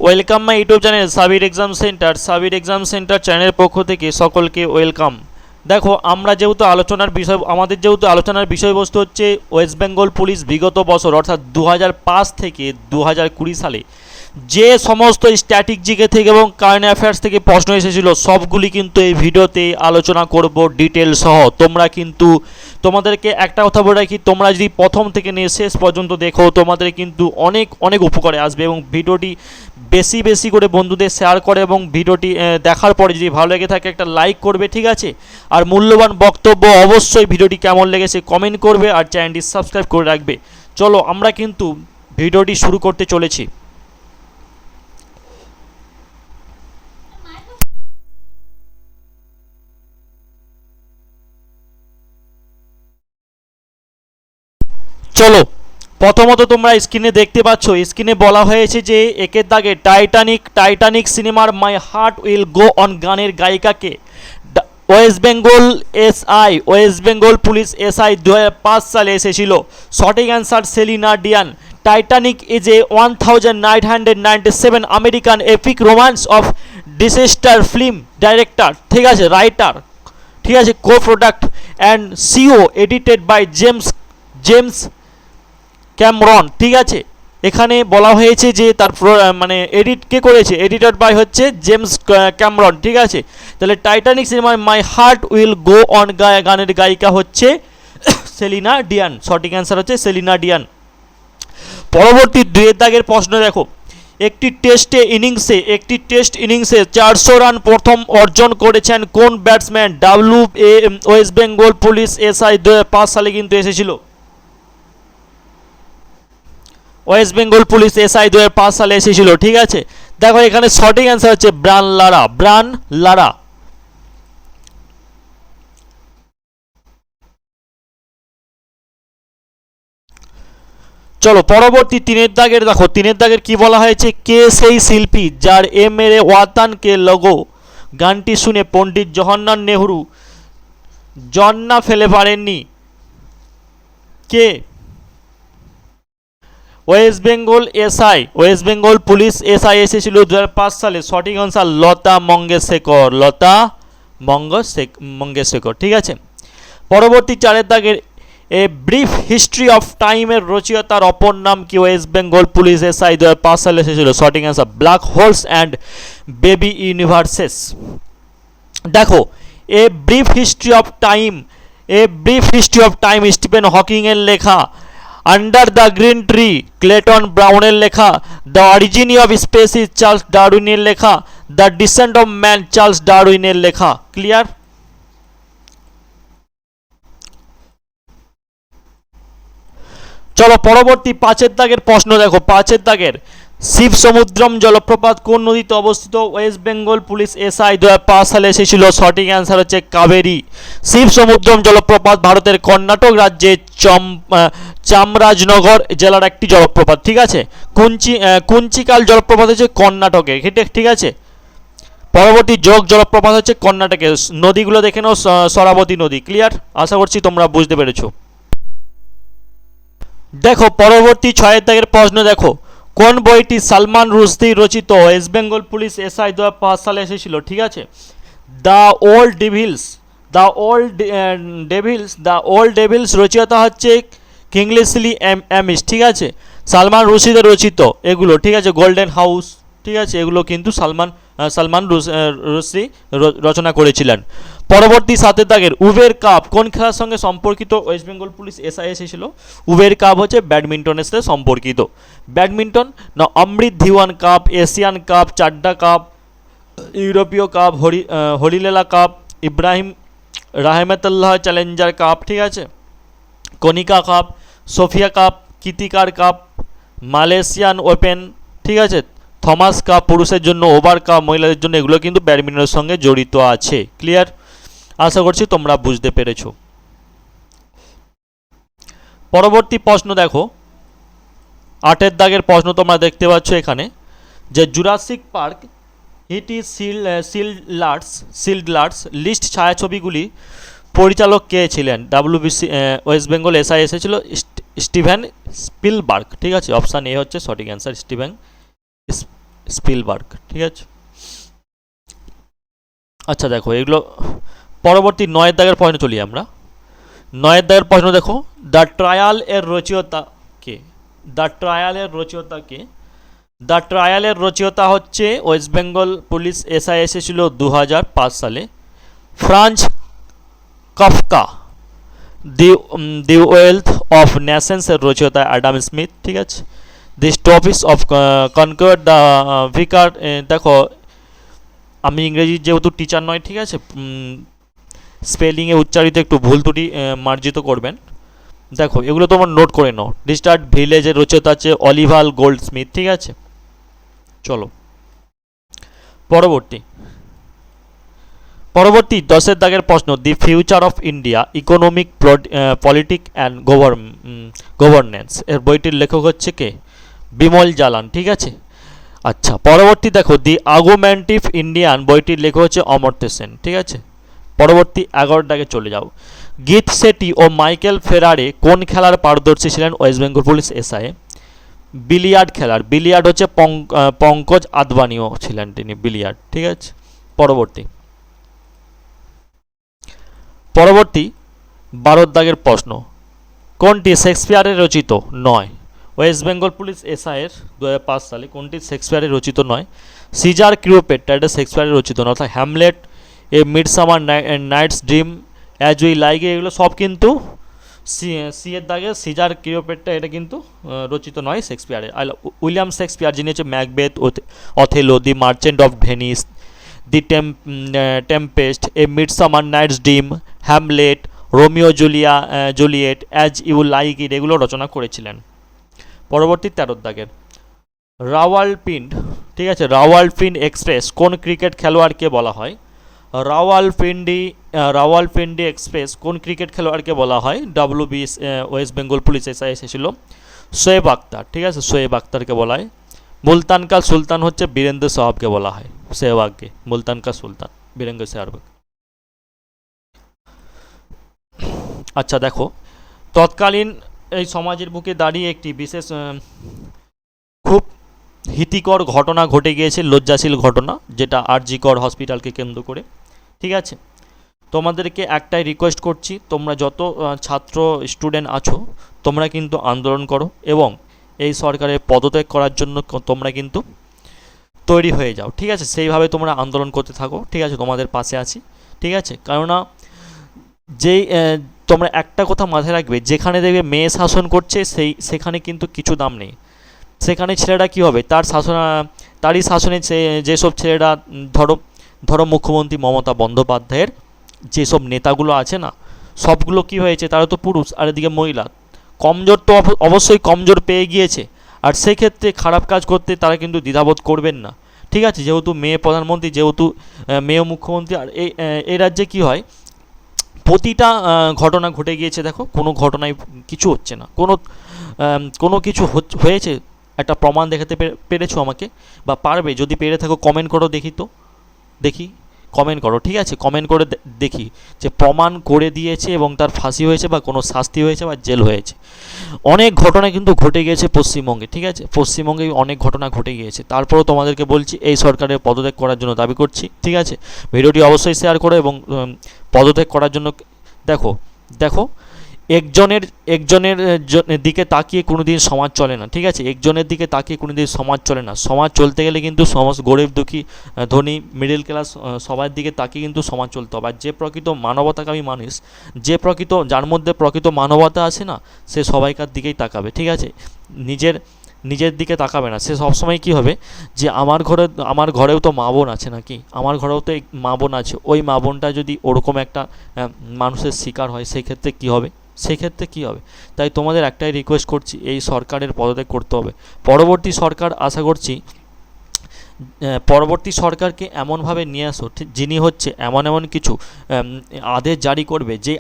Welcome my YouTube channel Sabir exam centre. Sabir exam centre চ্যানেলের পক্ষ থেকে সকলকে ওয়েলকাম। দেখো, আমরা যেহেতু আলোচনার বিষয়বস্তু হচ্ছে ওয়েস্ট বেঙ্গল পুলিশ বিগত বছর অর্থাৎ 2005 থেকে 2020 সালে যে সমস্ত স্ট্যাটিক জিকে থেকে এবং কারেন্ট অ্যাফেয়ার্স থেকে প্রশ্ন এসেছিল সবগুলি কিন্তু এই ভিডিওতে আলোচনা করব ডিটেল সহ। তোমাদেরকে একটা কথা বলে রাখি, তোমরা যদি প্রথম থেকে নিয়ে শেষ পর্যন্ত দেখো তোমাদের কিন্তু অনেক অনেক উপকারে আসবে। এবং ভিডিওটি বেশি বেশি করে বন্ধুদের শেয়ার করে এবং ভিডিওটি দেখার পরে যদি ভালো লেগে থাকে একটা লাইক করবে, ঠিক আছে? আর মূল্যবান বক্তব্য অবশ্যই ভিডিওটি কেমন লেগেছে কমেন্ট করবে আর চ্যানেলটি সাবস্ক্রাইব করে রাখবে। চলো আমরা কিন্তু ভিডিওটি শুরু করতে চলেছি। চলো, প্রথমত তোমরা স্ক্রিনে দেখতে পাচ্ছ, স্ক্রিনে বলা হয়েছে যে একের দাগে টাইটানিক সিনেমার my heart will go on গানের গায়িকাকে ওয়েস্ট বেঙ্গল পুলিশ এসআই 2005 সালে এসেছিল। সঠিক answer Celine Dion. Titanic is a 1997 American epic romance of disaster film director, ঠিক আছে, রাইটার, ঠিক আছে, co product and co edited by James Cameron, ঠিক আছে। এখানে বলা হয়েছে যে তার মানে এডিট কে করেছে, এডিটেড বাই হচ্ছে জেমস ক্যামরন, ঠিক আছে। তাহলে টাইটানিক সিনেমার my heart will go on গানের গায়িকা হচ্ছে সেলিনা ডিয়ান। সঠিক অ্যান্সার হচ্ছে সেলিনা ডিয়ান। পরবর্তী দুয়ের দাগের প্রশ্ন দেখো, একটি টেস্ট ইনিংসে 400 রান প্রথম অর্জন করেছেন কোন batsman? West Bengal police SI 2005 সালে কিন্তু এসেছিল। ওয়েস্ট বেঙ্গল পুলিশ এসআই 2005 সালে এসেছিল, ঠিক আছে। দেখো এখানে সঠিক অ্যান্সার হচ্ছে ব্রান লারা। চলো পরবর্তী তিনের দাগের দেখো, তিনের দাগের কি বলা হয়েছে? কে সেই শিল্পী যার এ মেরে ওয়াতান কে লগো গানটি শুনে পণ্ডিত জওহরলাল নেহরু জন্না ফেলে পারেননি? কে? ওয়েস্ট বেঙ্গল পুলিশ এসআই এসেছিল 2005 সালে। সঠিক আনসার লতা মঙ্গেশকর, ঠিক আছে। পরবর্তী চারের দাগের এ ব্রিফ হিস্ট্রি অফ টাইমের রচয়িতার অপর নাম কি? ওয়েস্ট বেঙ্গল পুলিশ এসআই 2005 সালে এসেছিল। সঠিক answer black holes and baby universes. দেখো, a brief history of time Stephen Hawking এর লেখা, under the green tree Clayton ব্রাউনের লেখা, the origin of species Charles ডারউইনের লেখা, the descent of man Charles ডারউইনের লেখা। ক্লিয়ার? চলো পরবর্তী পাঁচের দাগের প্রশ্ন দেখো, পাঁচের দাগের শিব সমুদ্রম জলপ্রপাত কোন নদীতে অবস্থিত? ওয়েস্ট বেঙ্গল পুলিশ এসআই 2005 সালে এসেছিল। সঠিক অ্যান্সার হচ্ছে কাবেরী। শিব সমুদ্রম জলপ্রপাত ভারতের কর্ণাটক রাজ্যের চামরাজনগর জেলার একটি জলপ্রপাত, ঠিক আছে। কুঞ্চিকাল জলপ্রপাত হচ্ছে কর্ণাটকে, ঠিক আছে। পরবর্তী যোগ জলপ্রপাত হচ্ছে কর্ণাটকে। নদীগুলো দেখে নাও, সরাবতী নদী। ক্লিয়ার? আশা করছি তোমরা বুঝতে পেরেছো। দেখো পরবর্তী ছয়ের দাগের প্রশ্ন দেখো, কোন বইটি সালমান রুশদি রচিত? ওয়েস্ট বেঙ্গল পুলিশ এসআই 2005 সালে এসেছিল, ঠিক আছে। দ্য ওল্ড ডেভিলস রচয়িতা হচ্ছে কিংসলি অ্যামিস, ঠিক আছে। সালমান রুশদি রচিত এগুলো, ঠিক আছে। গোল্ডেন হাউস, ঠিক আছে, এগুলো কিন্তু সালমান রুশদি রচনা করেছিলেন। পরবর্তী সাতের দাগের উবের কাপ কোন খেলার সঙ্গে সম্পর্কিত? ওয়েস্ট বেঙ্গল পুলিশ এসআই এসেছিল। উবের কাপ হচ্ছে ব্যাডমিন্টনের সাথে সম্পর্কিত। ব্যাডমিন্টন না Amrit Dhiwan cup, Asian cup, Chadha cup, ইউরোপীয় cup, Harilela cup, Ibrahim Rahmatullah challenger cup, ঠিক আছে। কনিকা কাপ, সোফিয়া কাপ, কৃতিকার কাপ, মালয়েশিয়ান ওপেন, ঠিক আছে। থমাস কাপ পুরুষের জন্য, ওভার কাপ মহিলাদের জন্য, এগুলো কিন্তু ব্যাডমিন্টনের সঙ্গে জড়িত আছে। ক্লিয়ার? আশা করছি তোমরা বুঝতে পেরেছো। পরবর্তী প্রশ্ন দেখো, আটের দাগের প্রশ্ন তোমরা দেখতে পাচ্ছ এখানে যে জুরাসিক পার্ক হিটি সিল্ডলার্স লিস্ট ছায়াছবিগুলি পরিচালক কে ছিলেন? ওয়েস্ট বেঙ্গল এসআই এসেছিল স্টিভেন স্পিলবার্গ, ঠিক আছে। অপশান এ হচ্ছে সঠিক অ্যান্সার, স্টিভেন স্পিলবার্গ, ঠিক আছে। আচ্ছা দেখো এগুলো পরবর্তী 9 দাগের পয়েন্টে চলি আমরা। 9 দাগের প্রশ্ন দেখো, দ্য ট্রায়াল এর রচয়িতা কে? দ্য ট্রায়ালের রচয়িতা কে? দ্য ট্রায়ালের রচয়িতা হচ্ছে ওয়েস্ট বেঙ্গল পুলিশ এসআই এসেছিল 2005 সালে, Franz Kafka. The wealth of নেশনসের রচয়িতা অ্যাডাম স্মিথ, ঠিক আছে। The stoops of conquer the vicar, দেখো আমি ইংরেজি যেহেতু টিচার নয়, ঠিক আছে, স্পেলিংয়ে উচ্চারিত একটু ভুল ত্রুটি মার্জিত করবেন। দেখো এগুলো তোমার নোট করে নাও। ডিস্টার্ট ভিলেজের রচয়িতা আছে অলিভার গোল্ড স্মিথ, ঠিক আছে। চলো পরবর্তী 10 দাগের প্রশ্ন, the future of India economic politic and governance এর বইটির লেখক হচ্ছে কে? বিমল জালান, ঠিক আছে। আচ্ছা পরবর্তী দেখো, দি আর্গুমেন্টিভ ইন্ডিয়ান বইটির লেখক হচ্ছে অমর্ত্য সেন, ঠিক আছে। পরবর্তী 11 দাগে চলে যাও। গীত শেট্টি ও মাইকেল ফেরারে কোন খেলার পারদর্শী ছিলেন West Bengal police SI? Billiard খেলার। বিলিয়ার্ড হচ্ছে পঙ্কজ আদবানিও ছিলেন তিনি, বিলিয়ার্ড, ঠিক আছে। পরবর্তী 12 দাগের প্রশ্ন, কোনটি শেক্সপিয়ারের রচিত নয়? ওয়েস্ট বেঙ্গল পুলিশ এসআই এর 2005 সালে কোনটি শেক্সপিয়ারের রচিত নয়? সিজার ক্লিওপেট্রা, এটা শেক্সপিয়ারের রচিত নয়। অর্থাৎ Hamlet, a midsummer night's dream, as we like, এগুলো সব কিন্তু সি এর দাগে সিজার ক্লিওপেট্রা, এটা কিন্তু রচিত নয় শেক্সপিয়ারের। উইলিয়াম শেক্সপিয়ার যিনি হচ্ছে Macbeth, Othello, the merchant of Venice, the tempest, a midsummer night's dream, Hamlet, Romeo Juliet, as you like it, এগুলো রচনা করেছিলেন। পরবর্তী 13 দাগের, রাওয়ালপিন্ড, ঠিক আছে, রাওয়ালপিন্ডি এক্সপ্রেস কোন ক্রিকেট খেলোয়াড়কে বলা হয়? রাওয়ালপিন্ডি এক্সপ্রেস কোন ক্রিকেট খেলোয়াড়কে বলা হয়? WB West Bengal police SI এসেছিল শোয়েব আক্তার, ঠিক আছে, শোয়েব আক্তারকে বলা হয়। মুলতান কা সুলতান হচ্ছে বীরেন্দ্র সাহাবকে বলা হয়, সেহবাগকে। মুলতান কা সুলতান বীরেন্দ্র সেহবাগ। আচ্ছা দেখো, তৎকালীন এই সমাজের বুকে দাঁড়িয়ে একটি বিশেষ খুব ভীতিকর ঘটনা ঘটে গিয়েছে, লজ্জাশীল ঘটনা, যেটা আরজি কর হসপিটালকে কেন্দ্র করে, ঠিক আছে। তোমাদেরকে একটাই রিকোয়েস্ট করছি, তোমরা যত ছাত্র স্টুডেন্ট আছো তোমরা কিন্তু আন্দোলন করো এবং এই সরকারের পদত্যাগ করার জন্য তোমরা কিন্তু তৈরি হয়ে যাও, ঠিক আছে। সেইভাবে তোমরা আন্দোলন করতে থাকো, ঠিক আছে, তোমাদের পাশে আছি, ঠিক আছে। কেননা যেই তোমরা একটা কথা মাথায় রাখবে, যেখানে দেখবে মেয়ে শাসন করছে সেখানে কিন্তু কিছু দাম নেই। সেখানে ছেলেরা কী হবে, তারই শাসনে যেসব ছেলেরা ধরো মুখ্যমন্ত্রী মমতা বন্দ্যোপাধ্যায়ের যেসব নেতাগুলো আছে না, সবগুলো কি হয়েছে, তারা তো পুরুষ, আর এদিকে মহিলা। কমজোর তো অবশ্যই কমজোর পেয়ে গিয়েছে, আর সেক্ষেত্রে খারাপ কাজ করতে তারা কিন্তু দ্বিধাবোধ করবেন না, ঠিক আছে। যেহেতু মেয়ে প্রধানমন্ত্রী, যেহেতু মেয়ে মুখ্যমন্ত্রী, আর এই রাজ্যে কী হয়, প্রতিটা ঘটনা ঘটে গিয়েছে। দেখো কোনো ঘটনায় কিছু হচ্ছে না, কোনো কিছু হয়েছে, একটা প্রমাণ দেখাতে পেরেছো আমাকে, বা পারবে? যদি পেরে থাকো কমেন্ট করো, দেখি কমেন্ট করো, ঠিক আছে। কমেন্ট করে দেখি যে প্রমাণ করে দিয়েছে এবং তার ফাঁসি হয়েছে বা কোনো শাস্তি হয়েছে বা জেল হয়েছে। অনেক ঘটনা কিন্তু ঘটে গিয়েছে পশ্চিমবঙ্গে, ঠিক আছে, পশ্চিমবঙ্গে অনেক ঘটনা ঘটে গিয়েছে। তারপরেও তোমাদেরকে বলছি এই সরকারের পদত্যাগ করার জন্য দাবি করছি, ঠিক আছে। ভিডিওটি অবশ্যই শেয়ার করো এবং পদত্যাগ করার জন্য দেখো একজনের দিকে তাকিয়ে কোনোদিন সমাজ চলে না, ঠিক আছে। একজনের দিকে তাকিয়ে কোনোদিন সমাজ চলে না। সমাজ চলতে গেলে কিন্তু সমাজ গরিব দুঃখী ধনী মিডল ক্লাস সবার দিকে তাকিয়ে কিন্তু সমাজ চলতে হবে। আর যে প্রকৃত মানবতাকামী মানুষ, যার মধ্যে প্রকৃত মানবতা আছে না, সে সবাইকার দিকেই তাকাবে, ঠিক আছে। নিজের দিকে তাকাবে না। সে সবসময় কী হবে, যে আমার ঘরেও তো মা বোন আছে নাকি, আমার ঘরেও তো মা বোন আছে, ওই মা বোনটা যদি ওরকম একটা মানুষের শিকার হয় সেক্ষেত্রে কী হবে? তাই তোমাদের একটাই রিকোয়েস্ট করছি, এই সরকারের পদত্যাগ করতে হবে। পরবর্তী সরকার আশা করছি পরবর্তী সরকারকে এমনভাবে নিয়ে আসো যিনি হচ্ছে এমন কিছু আদেশ জারি করবে, যে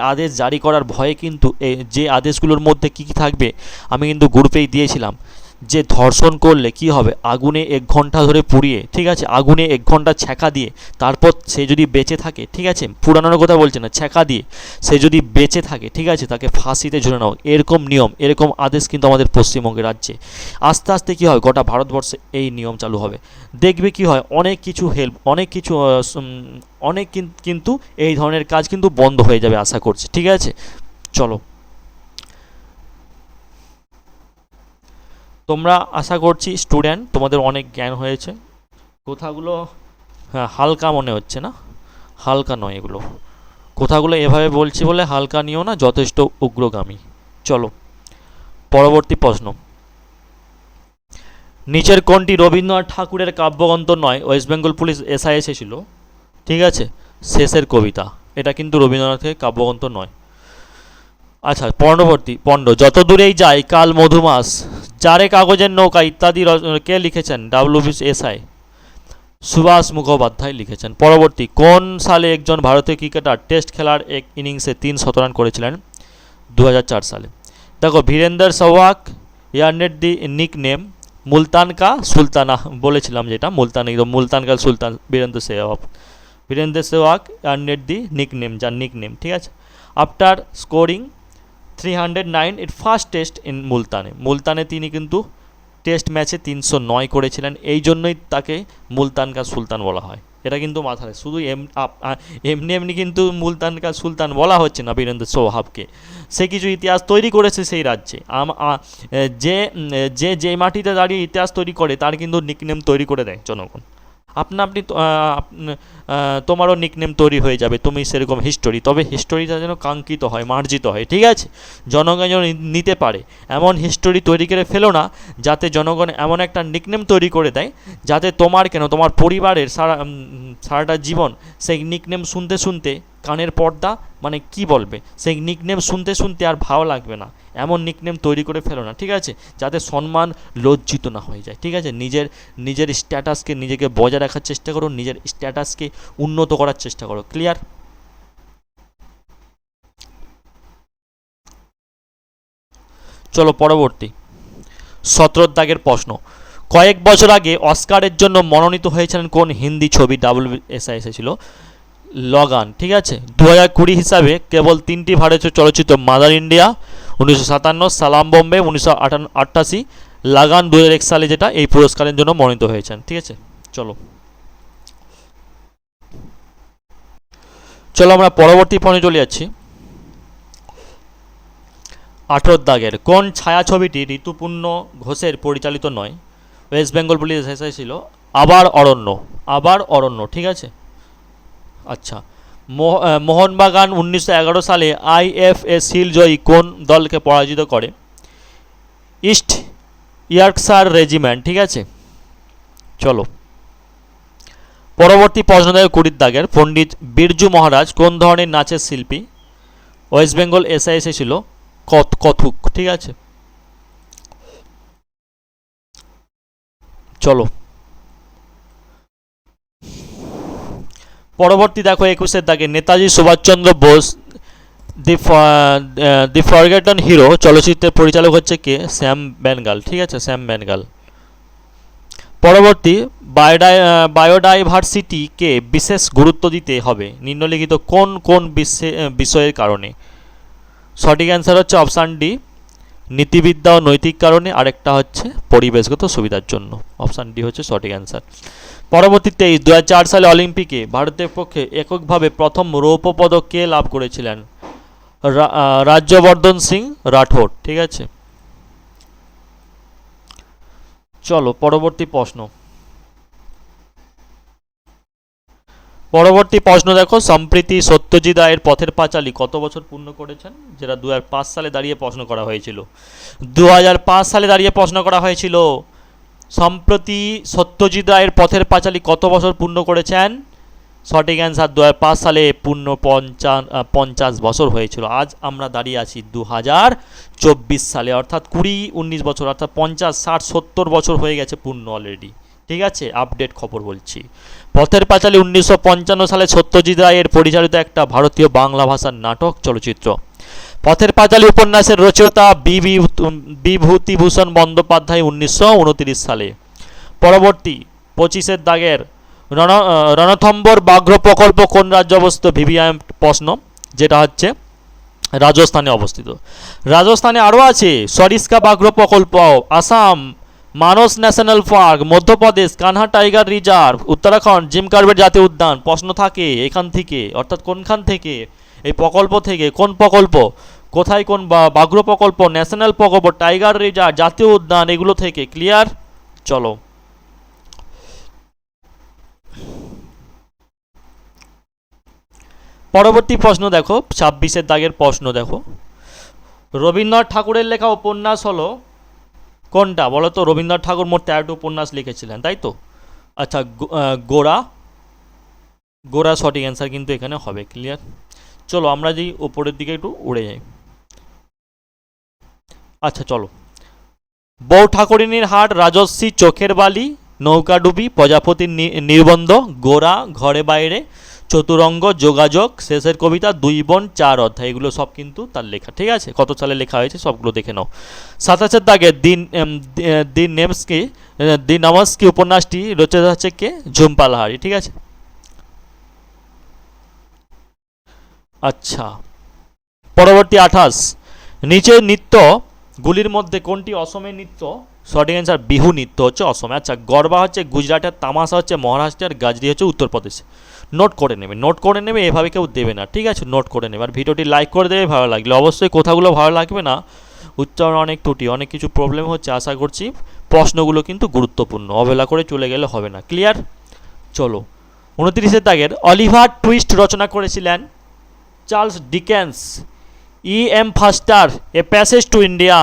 আদেশ জারি করার ভয়ে কিন্তু যে আদেশগুলোর মধ্যে কী কী থাকবে আমি কিন্তু গ্রুপেই দিয়েছিলাম, যে ধর্ষণ করলে কি হবে, আগুনে 1 ঘন্টা ধরে পুড়িয়ে, ঠিক আছে, আগুনে 1 ঘন্টা ছ্যাঁকা দিয়ে তারপর সে যদি বেঁচে থাকে, ঠিক আছে, পুরানোর কথা বলছে না, ছ্যাঁকা দিয়ে সে যদি বেঁচে থাকে, ঠিক আছে, তাকে ফাঁসিতে ঝুলে নাও, এরকম নিয়ম, এরকম আদেশ কিন্তু আমাদের পশ্চিমবঙ্গের রাজ্যে। আস্তে আস্তে কী হয়, গোটা ভারতবর্ষে এই নিয়ম চালু হবে। দেখবে কি হয়, অনেক কিছু হেল্প, অনেক কিছু অনেক কিন্তু এই ধরনের কাজ কিন্তু বন্ধ হয়ে যাবে আশা করছি, ঠিক আছে। চলো, তোমরা আশা করছি স্টুডেন্ট তোমাদের অনেক জ্ঞান হয়েছে। কথাগুলো হ্যাঁ হালকা মনে হচ্ছে না, হালকা নয় এগুলো, কথাগুলো এভাবে বলছি বলে হালকা নিও না, যথেষ্ট উগ্রগামী। চলো পরবর্তী প্রশ্ন, নিচের কোনটি রবীন্দ্রনাথ ঠাকুরের কাব্যগ্রন্থ নয়? ওয়েস্ট বেঙ্গল পুলিশ এসআই এসেছিল, ঠিক আছে, শেষের কবিতা, এটা কিন্তু রবীন্দ্রনাথের কাব্যগ্রন্থ নয়। আচ্ছা পরবর্তী পণ্ড, যত দূরেই যায় কাল মধুমাস, চারে কাগজের নৌকা ইত্যাদি কে লিখেছেন? এসআই সুভাষ মুখোপাধ্যায় লিখেছেন। পরবর্তী, কোন সালে একজন ভারতীয় ক্রিকেটার টেস্ট খেলার এক ইনিংসে 3 শতরান করেছিলেন? 2004 সালে। দেখো, বীরেন্দর সেহবাগ ইয়ার্নেট দি নিক নেম মুলতান কা সুলতানা, বলেছিলাম যেটা মুলতান কা সুলতান বীরেন্দর সেহবাগ ইয়ার্নেট দি নিক নেম, যার নিক নেম, ঠিক আছে। আফটার স্কোরিং 309 এর ফার্স্ট টেস্ট ইন মুলতানে তিনি কিন্তু টেস্ট ম্যাচে 309 করেছিলেন, এই জন্যই তাকে মুলতান কা সুলতান বলা হয়। এটা কিন্তু মাথায়, শুধু এমনি এমনি কিন্তু মুলতান কা সুলতান বলা হচ্ছে না বীরেন্দ্র সেহবাগকে, সে কিছু ইতিহাস তৈরি করেছে সেই রাজ্যে। যে মাটিতে দাঁড়িয়ে ইতিহাস তৈরি করে তার কিন্তু নিকনেম তৈরি করে দেয় জনগণ। আপনি তোমারও নিকনেম তৈরি হয়ে যাবে, তুমি সেরকম হিস্টোরি, তবে হিস্টোরিটা যেন কাঙ্ক্ষিত হয়, মার্জিত হয়, ঠিক আছে, জনগণ যেন নিতে পারে এমন হিস্টোরি তৈরি করে ফেলো না, যাতে জনগণ এমন একটা নিকনেম তৈরি করে দেয় যাতে তোমার পরিবারের সারাটা জীবন সেই নিকনেম শুনতে শুনতে কানের পর্দা, মানে কি বলবে, সেই নিকনেম শুনতে শুনতে আর ভালো লাগবে না, এমন নিকনেম তৈরি করে ফেলো না, ঠিক আছে, যাতে সম্মান লজ্জিত না হয়ে যায়, ঠিক আছে। নিজের স্ট্যাটাসকে নিজেকে বজায় রাখার চেষ্টা করো, নিজের স্ট্যাটাসকে উন্নত করার চেষ্টা করো। ক্লিয়ার? চলো পরবর্তী 17 দাগের প্রশ্ন, কয়েক বছর আগে অস্কারের জন্য মনোনীত হয়েছিলেন কোন হিন্দি ছবি? WSI এসেছিল লগান, ঠিক আছে। 2020 হিসাবে কেবল 3টি ভারতীয় চলচ্চিত্র, মাদার ইন্ডিয়া 1957, সালাম বোম্বে 1988, লাগান 2001 সালে, যেটা এই পুরস্কারের জন্য মনোনীত হয়েছেন, ঠিক আছে। চলো আমরা পরবর্তী পর্বে চলে যাচ্ছি। 18 দাগের, কোন ছায়াছবিটি ঋতুপূর্ণ ঘোষের পরিচালিত নয়? ওয়েস্ট বেঙ্গল পুলিশ এসআই ছিল আবার অরণ্য, ঠিক আছে। আচ্ছা, মোহনবাগান 1911 সালে IFA শিল জয়ী কোন দলকে পরাজিত করে? ইস্ট ইয়র্কশায়ার রেজিমেন্ট, ঠিক আছে। চলো পরবর্তী প্রশ্ন দেখো 20 দাগের, পণ্ডিত বিরজু মহারাজ কোন ধরনের নাচের শিল্পী? ওয়েস্ট বেঙ্গল এসআই এসেছিল কথক, ঠিক আছে। চলো পরবর্তী দেখো 21 দাগে, নেতাজি সুভাষচন্দ্র বোস দি ফরগেটন হিরো চলচ্চিত্রের পরিচালক হচ্ছে কে? শ্যাম বেনগাল, ঠিক আছে, শ্যাম বেনগাল। পরবর্তী, বায়োডাইভার্সিটিকে বিশেষ গুরুত্ব দিতে হবে নিম্নলিখিত কোন কোন বিষয়ের কারণে? সঠিক অ্যান্সার হচ্ছে অপশান ডি, নীতিবিদ্যা ও নৈতিক কারণে, আরেকটা হচ্ছে পরিবেশগত সুবিধার জন্য। অপশান ডি হচ্ছে সঠিক অ্যান্সার। পরবর্তী 2004 সালে অলিম্পিকে ভারতের পক্ষে এককভাবে প্রথম রৌপ্য পদক কে লাভ করেছিলেন? রাজ্যবর্ধন সিং রাঠোর, ঠিক আছে। চলো পরবর্তী প্রশ্ন দেখো, সম্প্রতি সত্যজিৎ রায়ের পথের পাঁচালী কত বছর পূর্ণ করেছেন? যেটা 2005 সালে দাঁড়িয়ে প্রশ্ন করা হয়েছিল। 2005 সালে দাঁড়িয়ে প্রশ্ন করা হয়েছিল, সম্প্রতি সত্যজিৎ রায়ের পথের পাঁচালী কত বছর পূর্ণ করেছেন? সঠিক অ্যান্সার 2005 সালে পূর্ণ 50 বছর হয়েছিল। আজ আমরা দাঁড়িয়ে আছি 2024 সালে, অর্থাৎ 20-19 বছর, অর্থাৎ 50, 60, 70 বছর হয়ে গেছে পূর্ণ অলরেডি, ঠিক আছে। আপডেট খবর বলছি। পথের পাঁচালী 1955 সালে সত্যজিৎ রায়ের পরিচালিত একটা ভারতীয় বাংলা ভাষার নাটক চলচ্চিত্র। পথের পাঁচালী উপন্যাসের রচয়িতা বিভূতিভূষণ বন্দ্যোপাধ্যায় 1929 সালে। পরবর্তী 25-এর দাগের রণথম্বর ব্যাঘ্র প্রকল্প কোন রাজ্যে অবস্থিত? ভিভিআইএম প্রশ্ন, যেটা হচ্ছে রাজস্থানে অবস্থিত। রাজস্থানে আরও আছে সরিস্কা ব্যাঘ্র প্রকল্প, Assam Manas national park, Madhya Pradesh Kanha tiger reserve, Uttarakhand Jim Corbett জাতীয় উদ্যান। প্রশ্ন থাকে এখান থেকে, অর্থাৎ কোনখান থেকে, এই প্রকল্প থেকে, কোন প্রকল্প, কোথায়, কোন ব্যাঘ্র প্রকল্প, ন্যাশনাল প্রকল্প, টাইগার রিজার্ভ, জাতীয় উদ্যান, এগুলো থেকে। ক্লিয়ার? চলো পরবর্তী প্রশ্ন দেখো, 26-এর দাগের প্রশ্ন দেখো। রবীন্দ্রনাথ ঠাকুরের লেখা উপন্যাস হলো কোনটা বলো তো? রবীন্দ্রনাথ ঠাকুর মোট 13টি উপন্যাস লিখেছিলেন, তাই তো? আচ্ছা, গোরা, গোরা সঠিক অ্যান্সার কিন্তু এখানে হবে। ক্লিয়ার? চলো আমরা যেই উপরের দিকে একটু উড়ে যাই। আচ্ছা চলো, বউ ঠাকুরিনীর হাট, রাজর্ষি, চোখের বালি, নৌকাডুবি, প্রজাপতির নির্বন্ধ, গোরা, ঘরে বাইরে, চতুরঙ্গ, যোগাযোগ, শেষের কবিতা, দুই বোন, 4 অধ্যায়, এগুলো সব কিন্তু তার লেখা। ঠিক আছে, কত সালে লেখা হয়েছে সবগুলো দেখে নাও। 27-এর দাগে দি নমস্কি উপন্যাসটি রচনা হচ্ছে কে? ঝুম্পা লাহিড়ী। ঠিক আছে। আচ্ছা, পরবর্তী 28, নিচের নৃত্যগুলির মধ্যে কোনটি অসমের নৃত্য? সঠিক অ্যান্সার বিহু নৃত্য হচ্ছে অসমে। আচ্ছা, গরবা হচ্ছে গুজরাটের, তামাশা হচ্ছে মহারাষ্ট্রের, গাজরি হচ্ছে উত্তরপ্রদেশে। নোট করে নেবে, নোট করে নেবে, এভাবে কেউ দেবে না। ঠিক আছে, নোট করে নেবে। আর ভিডিওটি লাইক করে দেবে ভালো লাগলে। অবশ্যই কথাগুলো ভালো লাগবে না, উচ্চারণ অনেক ত্রুটি, অনেক কিছু প্রবলেম হচ্ছে। আশা করছি প্রশ্নগুলো কিন্তু গুরুত্বপূর্ণ, অবহেলা করে চলে গেলে হবে না। ক্লিয়ার? চলো 29-এর দাগের অলিভার টুইস্ট রচনা করেছিলেন Charles Dickens. M Forster, a passage to India,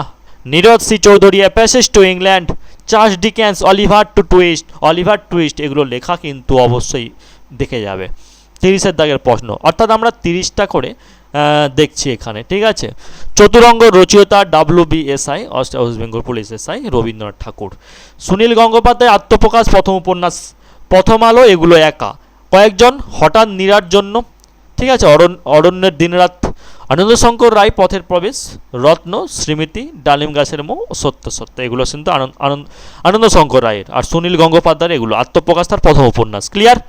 Niraj C Chaudhuri, a passage to England, Charles Dickens, Oliver Twist, এগুলো লেখা কিন্তু অবশ্যই দেখে যাবে। 30-এর দাগের প্রশ্ন, অর্থাৎ আমরা 30টা করে দেখছি এখানে। ঠিক আছে। চতুরঙ্গ রচয়িতা WBSI, West Bengal police SI Rabindranath Thakur. Sunil Gangopadhyay Atmaprakash, প্রথম উপন্যাস, প্রথম আলো, এগুলো একা। কয়েকজন, হঠাৎ নীরার জন্য। ঠিক আছে, অরণ্যের দিনরাত। আনন্দশঙ্কর রায়, পথের প্রবেশ, রত্ন, স্মৃতি, ডালিম গাছের মোহ, সত্য সত্য, এগুলো কিন্তু আনন্দশঙ্কর রায়ের। আর সুনীল গঙ্গোপাধ্যায়ের এগুলো আত্মপ্রকাশ, তার প্রথম উপন্যাস। ক্লিয়ার?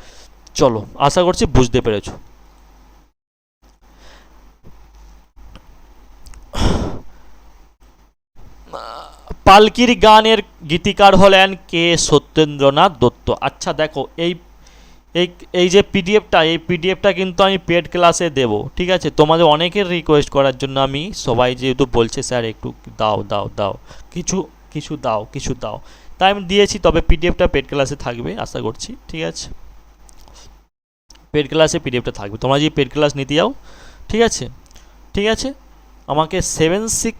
চলো, আশা করছি বুঝতে পেরেছো। পালকির গানের গীতিকার হলেন কে? সত্যেন্দ্রনাথ দত্ত। আচ্ছা দেখো, এই এই যে পিডিএফটা কিন্তু আমি পেড ক্লাসে দেব। ঠিক আছে, তোমাদের অনেকের রিকোয়েস্ট করার জন্য আমি, সবাই যেহেতু বলছে স্যার একটু দাও দাও দাও, কিছু দাও, তাই আমি দিয়েছি। তবে পিডিএফটা পেড ক্লাসে থাকবে আশা করছি। ঠিক আছে, পেড ক্লাসে পিডিএফটা থাকবে, তোমরা যদি পেড ক্লাস নিতে যাও। ঠিক আছে, ঠিক আছে। আমাকে 76,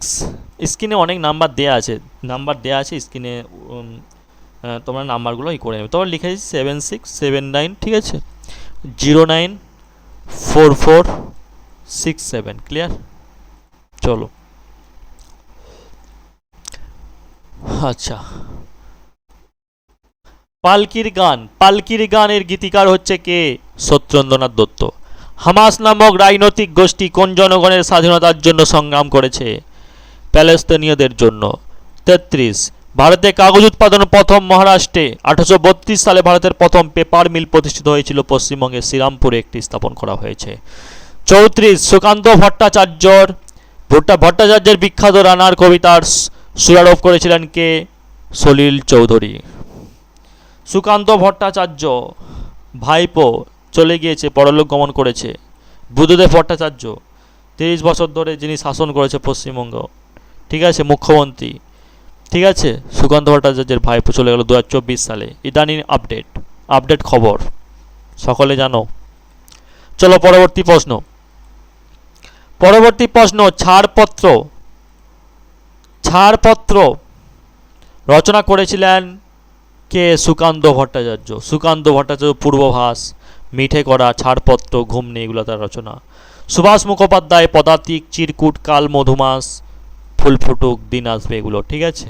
স্ক্রিনে অনেক নাম্বার দেওয়া আছে স্ক্রিনে, তোমরা নাম্বারগুলো করে নেবে। তোমরা লিখেছি 7679, ঠিক আছে, 094467। ক্লিয়ার? চলো, আচ্ছা, পালকির গানের গীতিকার হচ্ছে কে? সত্যেন্দ্রনাথ দত্ত। হামাস নামক রাজনৈতিক গোষ্ঠী কোন জনগণের স্বাধীনতার জন্য সংগ্রাম করেছে? প্যালেস্তিনীয়দের জন্য। 33, ভারতে কাগজ উৎপাদন প্রথম মহারাষ্ট্রে। 1832 সালে ভারতের প্রথম পেপার মিল প্রতিষ্ঠিত হয়েছিল পশ্চিমবঙ্গের শ্রীরামপুরে, একটি স্থাপন করা হয়েছে। 34, সুকান্ত ভট্টাচার্যের বিখ্যাত রানার কবিতার সুরারোপ করেছিলেন কে? সলিল চৌধুরী। সুকান্ত ভট্টাচার্য ভাইপো চলে গিয়েছে, পরলোক গমন করেছে। বুদ্ধদেব ভট্টাচার্য 30 বছর ধরে যিনি শাসন করেছে পশ্চিমবঙ্গ, ঠিক আছে, মুখ্যমন্ত্রী। ঠিক আছে, সুকান্ত ভট্টাচার্যের ভাইপো চলে গেল 2024 সালে। ইদানিং আপডেট খবর সকলে জানো। চলো পরবর্তী প্রশ্ন। ছাড়পত্র রচনা করেছিলেন কে? সুকান্ত ভট্টাচার্য পূর্বভাস, মিঠে করা, ছাড়পত্র, ঘুমনি, এগুলো তার রচনা। সুভাষ মুখোপাধ্যায় পদাতিক, চিরকুট, কাল, মধুমাস, ফুল ফুটুক, দিন আসবে, এগুলো। ঠিক আছে,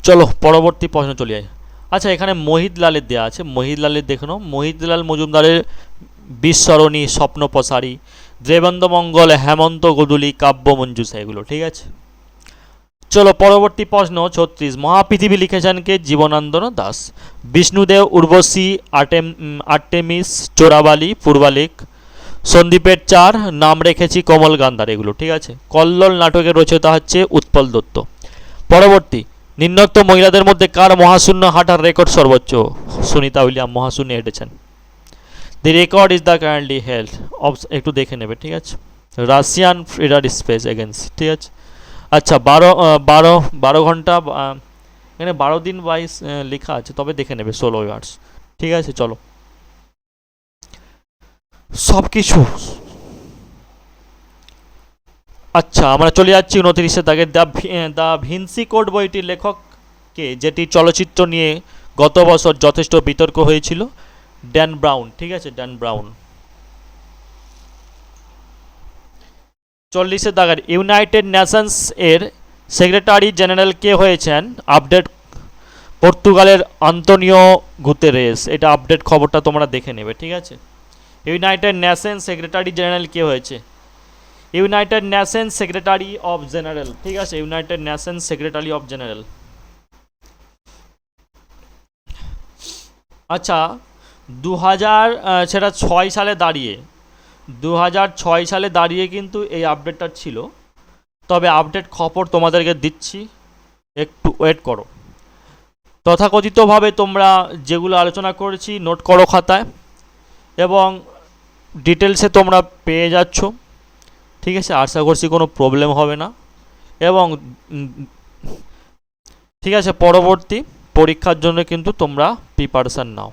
চলো পরবর্তী প্রশ্ন চলে যায়। আচ্ছা, এখানে মোহিতলালের দেওয়া আছে, মোহিতলালের দেখে নাও। মোহিতলাল মজুমদারের বিশ্বরণী, স্বপ্নপসারী, দেবেন্দ্র মঙ্গল, হেমন্ত গদুলি, কাব্যমঞ্জুষা, এগুলো ঠিক আছে। চলো পরবর্তী প্রশ্ন 36, মহাপৃথিবী লিখেছেন কে? জীবনানন্দ দাশ। বিষ্ণুদেব, উর্বশী, আর্টেমিস, চোরাবালি, পূর্বালেখ, সন্দীপের চার, নাম রেখেছি কমল গান্ধার, এগুলো ঠিক আছে। কল্লোল নাটকের রচয়িতা হচ্ছে উৎপল দত্ত। পরবর্তী, নিম্নোক্ত মহিলাদের মধ্যে কার মহাশূন্য হাঁটার রেকর্ড সর্বোচ্চ? সুনিতা উইলিয়াম মহাশূন্যে হেঁটেছেন। The record is the currently held, একটু দেখে নেবে ঠিক আছে। রাশিয়ান ফ্রিডার স্পেস এগেন্সি, ঠিক আছে। আচ্ছা, 12 ঘন্টা, এখানে 12 দিন 22 লেখা আছে, তবে দেখে নেবে 16 ইয়ার্স, ঠিক আছে। চলো সব কিছু। আচ্ছা, আমরা চলে যাচ্ছি 29-এর দাগে। দ্য ভিনসি কোড বইটির লেখক কে, যেটি চলচ্চিত্র নিয়ে গত বছর যথেষ্ট বিতর্ক হয়েছিল? ড্যান ব্রাউন, ঠিক আছে, ড্যান ব্রাউন। 40-এর দাগের, ইউনাইটেড নেশনস এর সেক্রেটারি জেনারেল কে হয়েছেন? আপডেট, পর্তুগালের আন্তোনিও গুতেরেস। এটা আপডেট খবরটা তোমরা দেখে নেবে, ঠিক আছে। ইউনাইটেড নেশনস সেক্রেটারি জেনারেল কে হয়েছে? United Nations secretary of general, ঠিক আছে, United Nations secretary of general. আচ্ছা, 2006 সালে দাঁড়িয়ে, 2006 সালে দাঁড়িয়ে কিন্তু এই আপডেটটা ছিল, তবে আপডেট খবর তোমাদেরকে দিচ্ছি, একটু ওয়েট করো। তথাকথিতভাবে তোমরা যেগুলো আলোচনা করেছি নোট করো খাতায়, এবং ডিটেলসে তোমরা পেয়ে যাচ্ছ, ঠিক আছে। আশা করছি কোনো প্রবলেম হবে না, এবং ঠিক আছে, পরবর্তী পরীক্ষার জন্য কিন্তু তোমরা প্রিপারেশান নাও।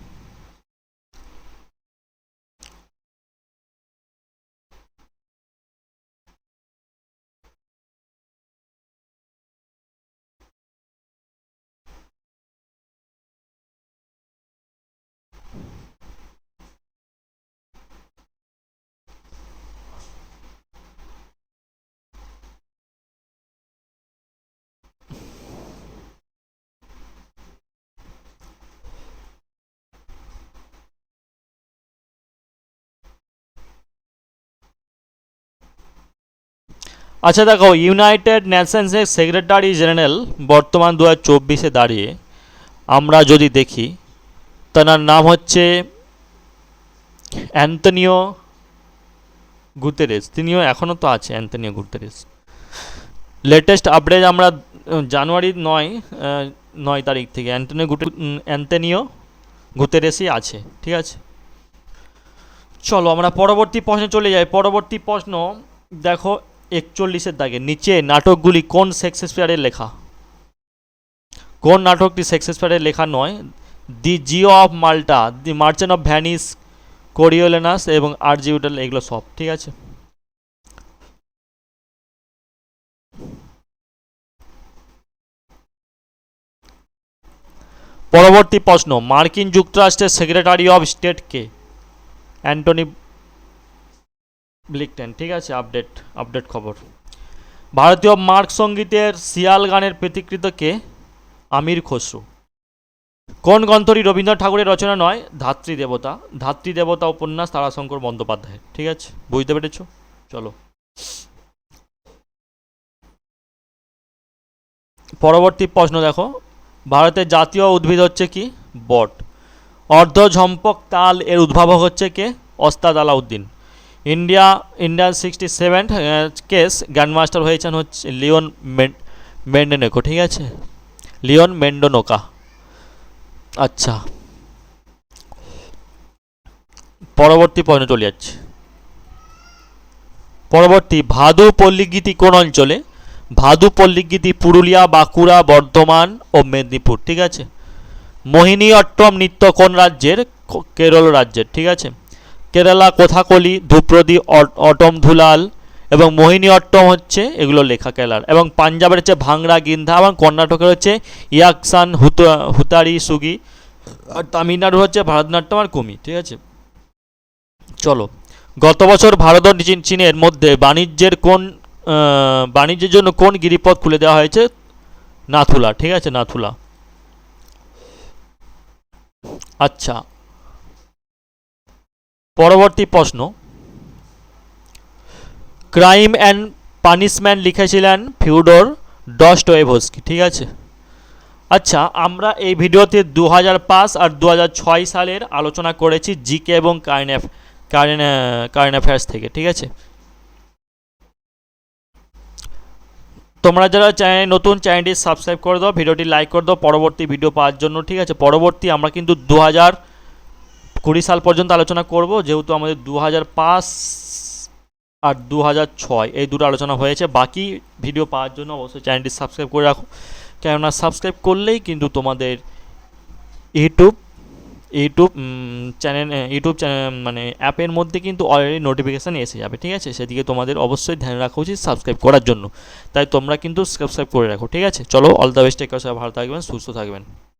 আচ্ছা দেখো, ইউনাইটেড নেশনসের সেক্রেটারি জেনারেল বর্তমান 2024-এ দাঁড়িয়ে আমরা যদি দেখি, তার নাম হচ্ছে অ্যান্তনিও গুতেরেস। তিনিও এখনও তো আছে, অ্যান্তনিও গুতেরেস। লেটেস্ট আপডেট আমরা জানুয়ারি 9 তারিখ থেকে অ্যান্তনিও গুতেরেসই আছে, ঠিক আছে। চলো আমরা পরবর্তী প্রশ্নে চলে যাই। পরবর্তী প্রশ্ন দেখো 41-এর দাগে, নিচে নাটকগুলি কোন শেক্সপিয়ারের লেখা? কোন নাটকটি শেক্সপিয়ারের লেখা নয়? The Jew of Malta, the merchant of Venice, Coriolanus এবং আর্জিউডাল, এগুলো সব ঠিক আছে। পরবর্তী প্রশ্ন, মার্কিন যুক্তরাষ্ট্রের সেক্রেটারি অফ স্টেট কে? অ্যান্টনি ব্লিংকেন, ঠিক আছে। আপডেট খবর। ভারতীয় মার্ক সঙ্গীতের শিয়াল গানের পৃথিকৃত কে? আমির খসরু। কোন গ্রন্থটি রবীন্দ্রনাথ ঠাকুরের রচনা নয়? ধাত্রীদেবতা। ধাত্রীদেবতা উপন্যাস তারাশঙ্কর বন্দ্যোপাধ্যায়, ঠিক আছে, বুঝতে পেরেছ? চলো পরবর্তী প্রশ্ন দেখো, ভারতের জাতীয় উদ্ভিদ হচ্ছে কি? বট। অর্ধঝম্পক তাল এর উদ্ভাবক হচ্ছে কে? ওস্তাদ আলাউদ্দিন। ইন্ডিয়ান 67 কেস গ্র্যান্ডমাস্টার হয়েছেন হচ্ছে লিওন মেন্ডেনেকো, ঠিক আছে, লিওন মেন্ডোনোকা। আচ্ছা, পরবর্তী পয়েন্টে চলে যাচ্ছে। পরবর্তী, ভাদু পল্লীগীতি কোন অঞ্চলে? ভাদু পল্লীগীতি পুরুলিয়া, বাঁকুড়া, বর্ধমান ও মেদিনীপুর, ঠিক আছে। মোহিনী অট্টম নৃত্য কোন রাজ্যের? কেরল রাজ্যের, ঠিক আছে। কেরালা কথাকলি, ধ্রুপদী, অটম ধুলাল এবং মোহিনী অট্টম হচ্ছে এগুলো লেখা কেরালার, এবং পাঞ্জাবের হচ্ছে ভাংরা গিন্ধা, এবং কর্ণাটকের হচ্ছে ইয়াকসান হুতারি সুগি, আর তামিলনাড়ু হচ্ছে ভারতনাট্যম আর কুমি, ঠিক আছে। চলো, গত বছর ভারত ও চীনের মধ্যে বাণিজ্যের জন্য কোন গিরিপথ খুলে দেওয়া হয়েছে? নাথুলা, ঠিক আছে, নাথুলা। আচ্ছা, পরবর্তী প্রশ্ন, ক্রাইম অ্যান্ড পানিশমেন্ট লিখেছিলেন ফিওডর ডস্টয়েভস্কি, ঠিক আছে। আচ্ছা, আমরা এই ভিডিওতে 2005 আর 2006 সালের আলোচনা করেছি জিকে এবং কারেন্ট অ্যাফেয়ার্স থেকে, ঠিক আছে। তোমরা যারা নতুন চ্যানেলটি সাবস্ক্রাইব করে দাও, ভিডিওটি লাইক করে দাও পরবর্তী ভিডিও পাওয়ার জন্য, ঠিক আছে। পরবর্তী আমরা কিন্তু 2020 সাল পর্যন্ত আলোচনা করব, যেহেতু আমাদের 2005 আর 2006 এই দুটো আলোচনা হয়েছে। বাকি ভিডিও পাওয়ার জন্য অবশ্যই চ্যানেলটি সাবস্ক্রাইব করে রাখো, কেননা সাবস্ক্রাইব করলেই কিন্তু তোমাদের ইউটিউব ইউটিউব ইউটিউব মানে অ্যাপের মধ্যে কিন্তু অলরেডি নোটিফিকেশান এসে যাবে, ঠিক আছে। সেদিকে তোমাদের অবশ্যই ধ্যান রাখা উচিত সাবস্ক্রাইব করার জন্য, তাই তোমরা কিন্তু সাবস্ক্রাইব করে রাখো, ঠিক আছে। চলো, all the best, take care, ভালো থাকবেন, সুস্থ থাকবেন।